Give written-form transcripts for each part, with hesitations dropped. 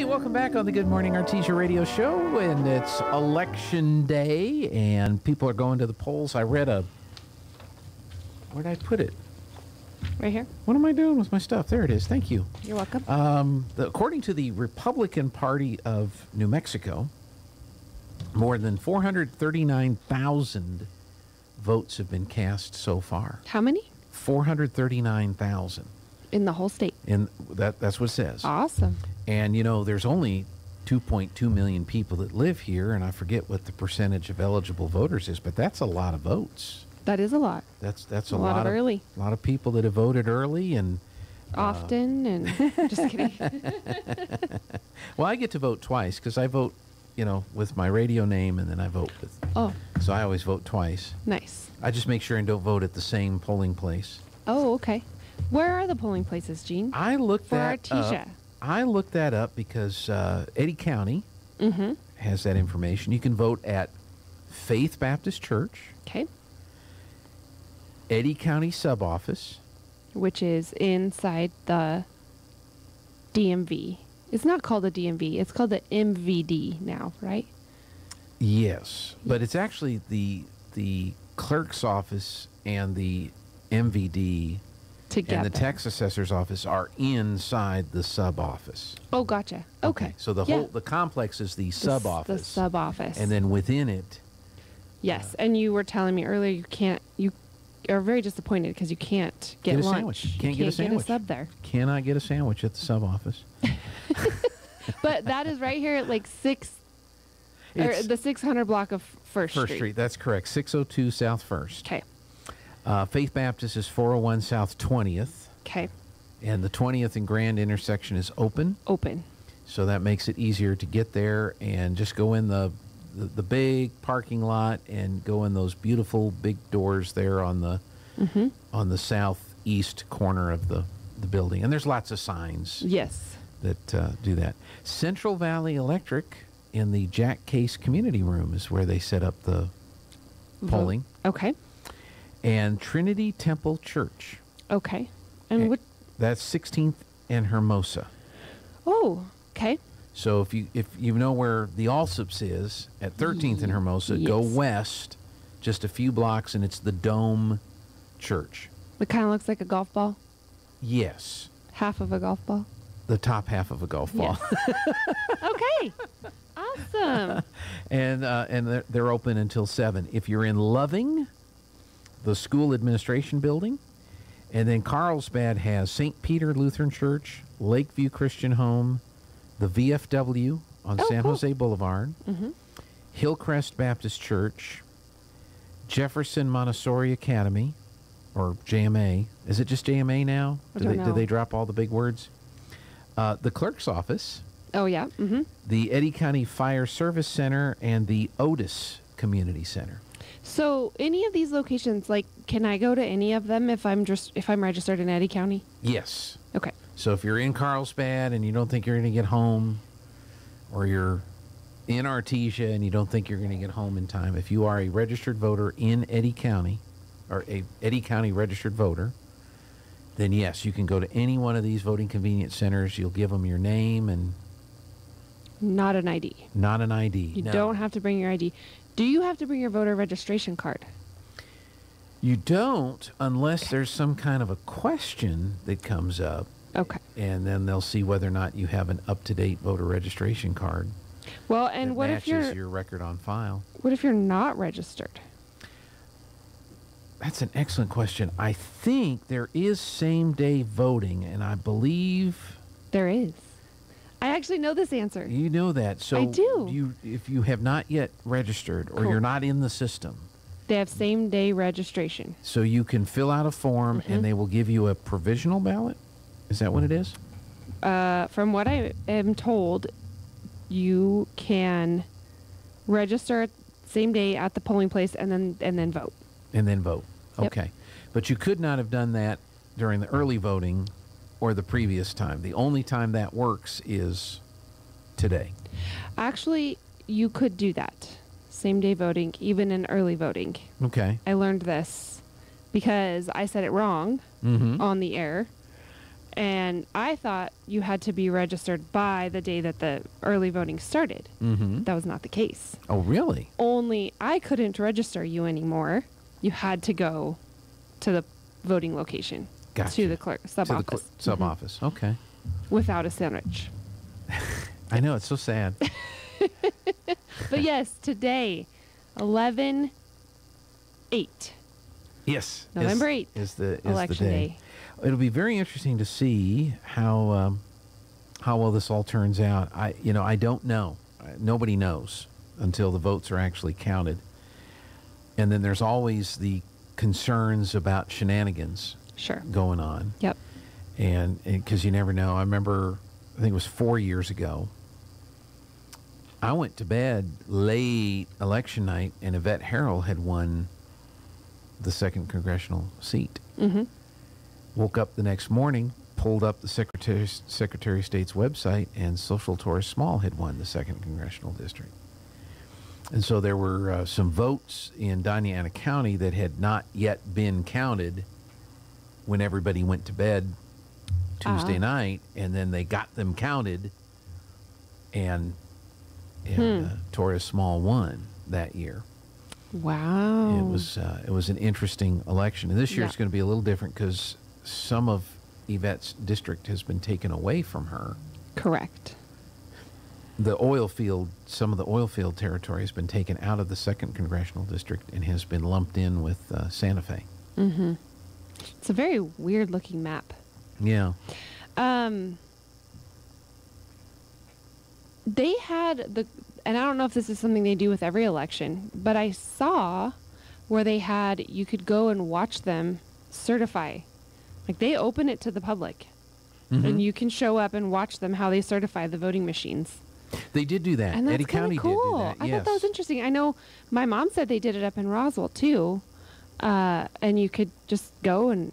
Welcome back on the Good Morning Artesia radio show, and it's election day, and people are going to the polls. I read where'd I put it? Right here. What am I doing with my stuff? There it is. Thank you. You're welcome. According to the Republican Party of New Mexico, more than 439,000 votes have been cast so far. How many? 439,000. In the whole state. That's what it says. Awesome. And, there's only 2.2 million people that live here, and I forget what the percentage of eligible voters is, but that's a lot of votes. That is a lot. That's a lot of early. A lot of people that have voted early and often and just kidding. Well, I get to vote twice because I vote, with my radio name, and then I vote with. Oh. So I always vote twice. Nice. I just make sure I don't vote at the same polling place. Oh, okay. Where are the polling places, Gene? I looked for that Artesia. up. I looked that up because Eddy County has that information. You can vote at Faith Baptist Church. Okay. Eddy County Sub Office. Which is inside the DMV. It's not called the DMV. It's called the MVD now, right? Yes, but it's actually the clerk's office and the MVD together. And the tax assessor's office are inside the sub office. Oh, gotcha. Okay. So the complex is the sub office. The sub office. And then within it. Yes, and you were telling me earlier you are very disappointed because you can't get a lunch. Sandwich. Can't get a sandwich. Get a sub there. Cannot get a sandwich at the sub office. But that is right here at like the 600 block of First Street. That's correct. 602 South First. Okay. Faith Baptist is 401 South 20th. Okay. And the 20th and Grand intersection is open. Open. So that makes it easier to get there and just go in the big parking lot and go in those beautiful big doors there on the southeast corner of the building. And there's lots of signs. Yes. That do that. Central Valley Electric in the Jack Case Community Room is where they set up the polling. Okay. And Trinity Temple Church. Okay. And what? That's 16th and Hermosa. Oh, okay. So if you know where the Allsups is at 13th and Hermosa, yes. Go west just a few blocks and it's the Dome Church. It kind of looks like a golf ball. Yes. Half of a golf ball. The top half of a golf ball. Yes. Okay. Awesome. And they're open until 7. If you're in Loving, the school administration building, and then Carlsbad has St. Peter Lutheran Church, Lakeview Christian Home, the VFW on San Jose Boulevard, Hillcrest Baptist Church, Jefferson Montessori Academy, or JMA. Is it just JMA now? Do they drop all the big words? The clerk's office. Oh, yeah. Mm-hmm. The Eddy County Fire Service Center and the Otis Community Center. So any of these locations, can I go to any of them if I'm registered in Eddy County? Yes. Okay. So if you're in Carlsbad and you don't think you're going to get home, or you're in Artesia and you don't think you're going to get home in time, if you are a registered voter in Eddy County, or a Eddy County registered voter, then yes, you can go to any one of these voting convenience centers. You'll give them your name and... Not an ID. Not an ID. You don't have to bring your ID. Do you have to bring your voter registration card? You don't, unless there's some kind of a question that comes up. Okay. And then they'll see whether or not you have an up-to-date voter registration card. Well, and what if matches your record on file. What if you're not registered? That's an excellent question. I think there is same-day voting, and I believe... There is. I actually know this answer. You know that. So I do. If you have not yet registered or you're not in the system... They have same-day registration. So you can fill out a form, and they will give you a provisional ballot? Is that what it is? From what I am told, you can register same day at the polling place and then vote. And then vote. Yep. Okay. But you could not have done that during the early voting or the previous time. The only time that works is today. Actually, you could do that. Same day voting, even in early voting. Okay. I learned this because I said it wrong on the air. And I thought you had to be registered by the day that the early voting started. Mm-hmm. That was not the case. Oh, really? Only I couldn't register you anymore. You had to go to the voting location. Gotcha. To the clerk sub To the office. sub office. Okay. Without a sandwich. I know, it's so sad. But yes, today, 11/8. Yes. November 8th. Is the Election day. day. It'll be very interesting to see how well this all turns out. I don't know. Nobody knows until the votes are actually counted. And then there's always the concerns about shenanigans Sure. going on. Yep. And because you never know. I remember, I think it was 4 years ago, I went to bed late election night, and Yvette Harrell had won the 2nd congressional seat. Mm-hmm. Woke up the next morning, pulled up the Secretary of State's website, and Social Taurus Small had won the 2nd congressional district. And so there were some votes in Diana County that had not yet been counted when everybody went to bed Tuesday night, and then they got them counted, and Taurus Small won that year. Wow. It was an interesting election, and this year it's going to be a little different because some of Yvette's district has been taken away from her. Correct. Some of the oil field territory has been taken out of the 2nd congressional district and has been lumped in with Santa Fe. Mm-hmm. It's a very weird looking map. Yeah. They had and I don't know if this is something they do with every election, but I saw where you could go and watch them certify. Like they open it to the public, and you can show up and watch them how they certify the voting machines. They did do that. And that's Eddy County cool. did do that. I Yes. thought that was interesting. I know my mom said they did it up in Roswell too, and you could just go and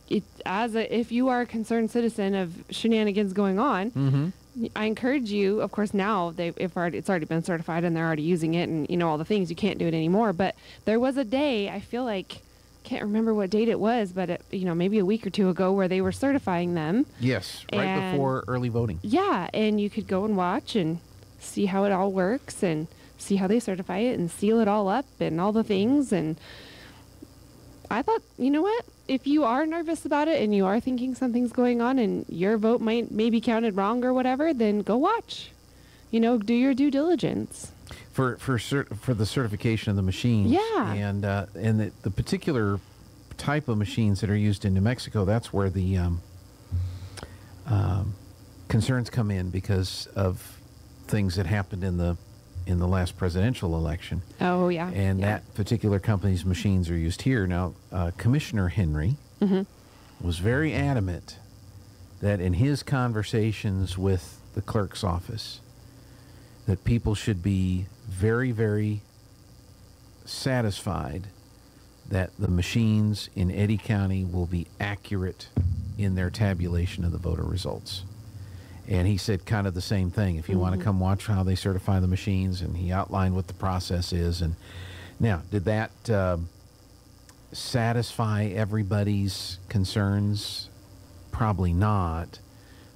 if you are a concerned citizen of shenanigans going on. Mm-hmm. I encourage you, of course, now it's already been certified and they're already using it, and all the things, you can't do it anymore. But there was a day, I feel like, can't remember what date it was, but maybe a week or two ago, where they were certifying them. Yes, right before early voting. Yeah, and you could go and watch and see how it all works and see how they certify it and seal it all up and all the things. And I thought, you know what? If you are nervous about it and you are thinking something's going on and your vote might maybe counted wrong or whatever, then go watch. Do your due diligence. For the certification of the machines. Yeah. And the particular type of machines that are used in New Mexico, that's where the concerns come in because of things that happened in the last presidential election. Oh, yeah. And that particular company's machines are used here. Now, Commissioner Henry was very adamant that in his conversations with the clerk's office, that people should be very, very satisfied that the machines in Eddy County will be accurate in their tabulation of the voter results. And he said kind of the same thing. If you want to come watch how they certify the machines, and he outlined what the process is. And now, did that satisfy everybody's concerns? Probably not.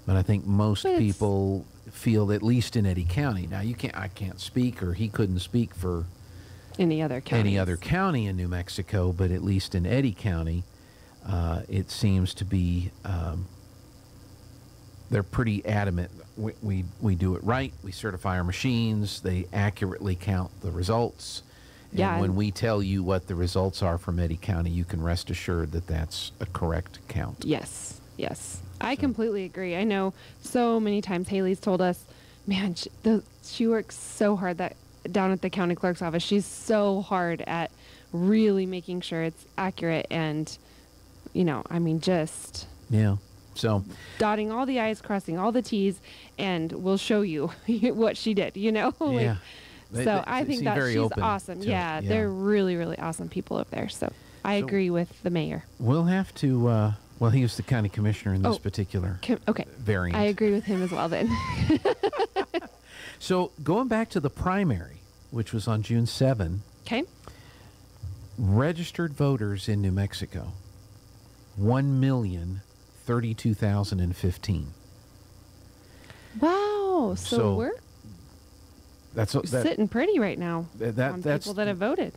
But I think most people feel, at least in Eddy County. Now, I can't speak, or he couldn't speak for any other county in New Mexico, but at least in Eddy County, it seems to be. They're pretty adamant. We do it right. We certify our machines. They accurately count the results. And when we tell you what the results are from Eddy County, you can rest assured that that's a correct count. Yes. I completely agree. I know so many times Haley's told us, man, she works so hard down at the county clerk's office. She's so hard at really making sure it's accurate and, just... Yeah. So dotting all the I's, crossing all the T's, and we'll show you what she did, Yeah. So I think that she's awesome. Yeah, they're really, really awesome people over there. So I agree with the mayor. We'll have to, he was the county commissioner in this particular variant. I agree with him as well then. So going back to the primary, which was on June 7, okay, registered voters in New Mexico, 1,033,000. 32,015. Wow. So we're sitting pretty right now on that's people that have voted.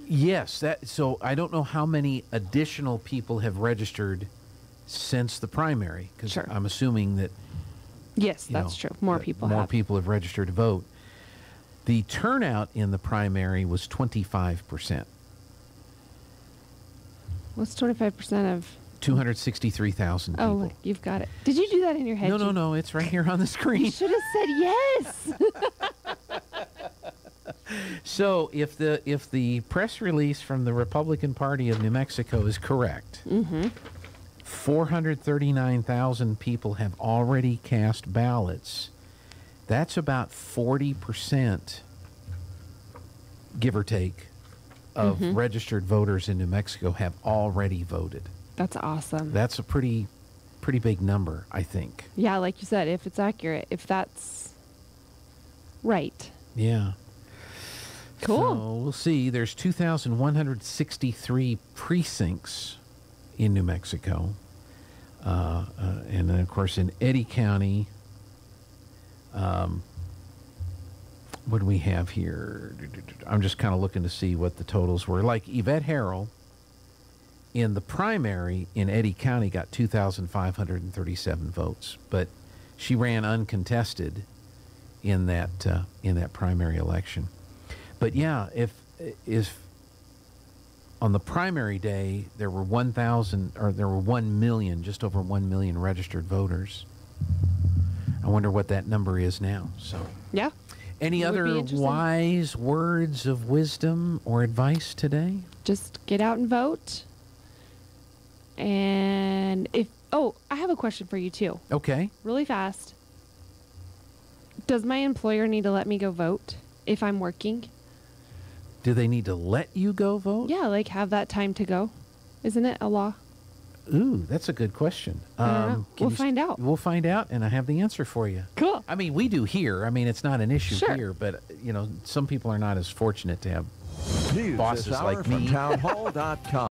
Yes. So I don't know how many additional people have registered since the primary, because Sure. I'm assuming that Yes, that's true. More people have. people have registered to vote. The turnout in the primary was 25%. What's 25% of? 263,000 people. Oh, look, you've got it. Did you do that in your head? No. It's right here on the screen. You should have said yes. So if the press release from the Republican Party of New Mexico is correct, 439,000 people have already cast ballots. That's about 40%, give or take, of registered voters in New Mexico have already voted. That's awesome. That's a pretty big number, I think. Yeah, like you said, if it's accurate, if that's right. Yeah. Cool. So we'll see. There's 2,163 precincts in New Mexico. And then, of course, in Eddy County, what do we have here? I'm just kind of looking to see what the totals were. Like Yvette Harrell, in the primary in Eddy County, got 2,537 votes, but she ran uncontested in that primary election. But yeah, if on the primary day there were 1 million, just over 1 million registered voters. I wonder what that number is now. So Yeah. any other wise words of wisdom or advice today? Just get out and vote. And I have a question for you too. Okay. Really fast. Does my employer need to let me go vote if I'm working? Do they need to let you go vote? Yeah, like have that time to go. Isn't it a law? Ooh, that's a good question. I don't know. We'll find out. We'll find out, and I have the answer for you. Cool. I mean, we do here. I mean, it's not an issue Sure. here, but, some people are not as fortunate to have News bosses this hour like from me. townhall.com.